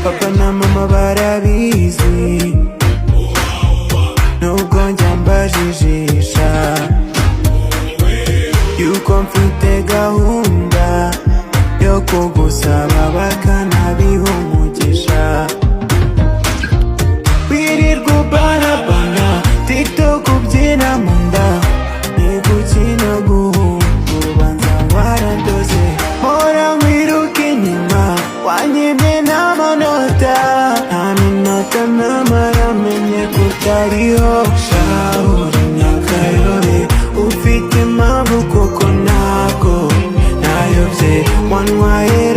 papa na mama barabizi, nubwo njya mbajijisha yuko mfite gahunda yo kugusaba bakanabiha umugisha. Wirirwa ubanabana TikTok ubyina mu nda, ni gukina guhunga ubanza warandoze, mpora nkwiruka inyuma wanyibye n'amanota, nta minota namara menye kutariho. Shahuri nyakayobe ufite impamvu koko ntabwo nayobye wanywaye